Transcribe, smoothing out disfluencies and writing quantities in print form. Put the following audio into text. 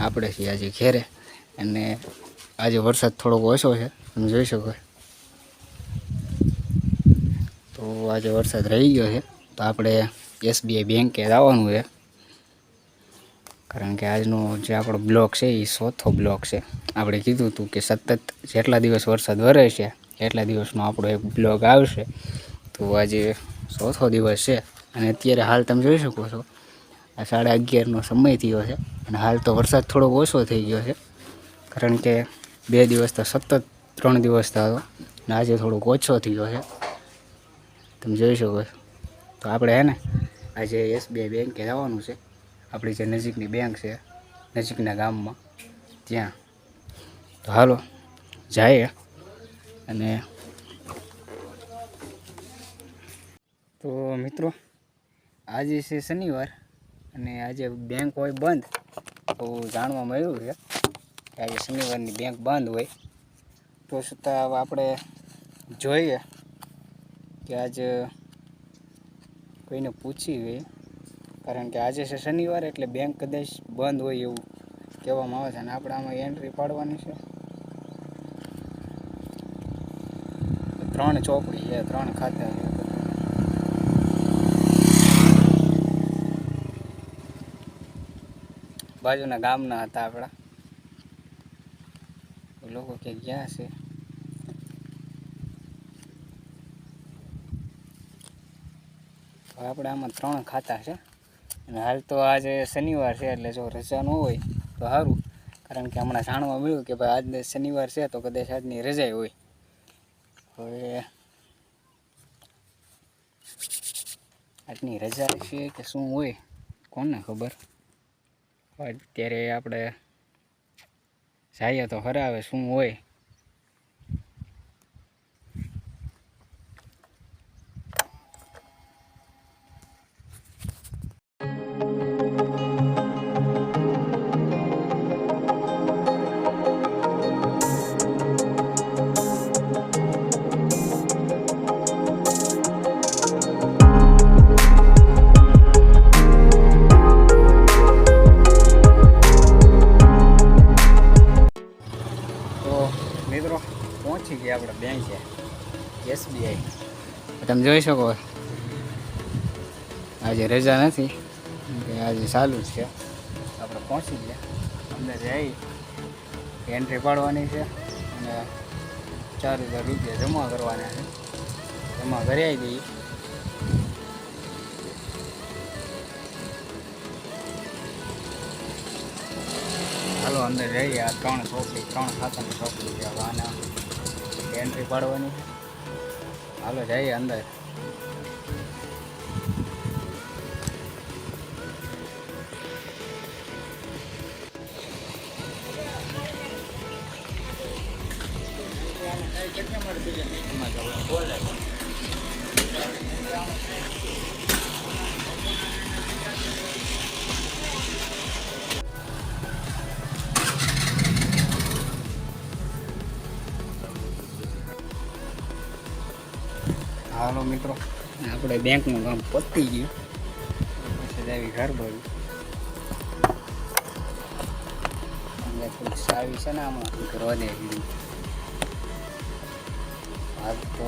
આપણે છીએ આજે ઘેરે અને આજે વરસાદ થોડોક ઓછો છે, તમે જોઈ શકો. તો આજે વરસાદ રહી ગયો છે, તો આપણે SBI બેંકે આવવાનું છે, કારણ કે આજનો જે આપણો બ્લોક છે એ ચોથો બ્લોક છે. આપણે કીધું હતું કે સતત જેટલા દિવસ વરસાદ વરે છે એટલા દિવસનો આપણો એક બ્લોગ આવશે. તો આજે ચોથો દિવસ છે અને અત્યારે હાલ તમે જોઈ શકો છો આ 11:30નો સમય થયો છે અને હાલ તો વરસાદ થોડોક ઓછો થઈ ગયો છે, કારણ કે 2 દિવસ તો સતત 3 દિવસ થયો અને આજે થોડોક ઓછો થયો છે, તમે જોઈ શકો છો. તો આપણે હે ને આજે SBI બેંકે જવાનું છે, આપણી જે નજીકની બેંક છે નજીકના ગામમાં ત્યાં. તો હાલો જઈએ. અને તો મિત્રો આજે છે શનિવાર અને આજે બેંક હોય બંધ, તો જાણવા મળ્યું છે કે આજે શનિવારની બેંક બંધ હોય. તો છતાં હવે આપણે જોઈએ કે આજે કોઈને પૂછી જોઈએ, કારણ કે આજે છે શનિવાર એટલે બેંક કદાચ બંધ હોય એવું કહેવામાં આવે છે. અને આપણે આમાં એન્ટ્રી પાડવાની છે. 3 ચોપડી છે, 3 ખાતા છે. બાજુના ગામના હતા આપણા લોકો કે ગયા છે. આપણે આમાં 3 ખાતા છે અને હાલ તો આજે શનિવાર છે એટલે જો રજા ન હોય તો સારું, કારણ કે હમણાં જાણવા મળ્યું કે ભાઈ આજને શનિવાર છે તો કદાચ આજની રજા હોય. હવે આજની રજા છે કે શું હોય કોને ખબર. અત્યારે આપણે જઈએ તો ખરા હવે શું હોય. મિત્રો પહોંચી ગયા આપણે બેંક છે SBI. તમે જોઈ શકો આજે રજા નથી, આજે ચાલુ જ છે. આપણે પહોંચી ગયા, અંદર જઈ એન્ટ્રી પાડવાની છે અને 4000 રૂપિયા જમા કરવાના છે. જમા કરી આવી દઈએ. હાલો અંદર જઈએ. આ 3 ચોપડી 3 ખાતાની ચોપડી છે, આના એન્ટ્રી પાડવાની છે. હાલો જઈએ અંદર. હાલો મિત્રો, આપણે બેંકનું કામ પતી ગયું, પછી આવી ઘર બાજુ. થોડીક સાવી છે ને આમાં કરવા દે. હાલ તો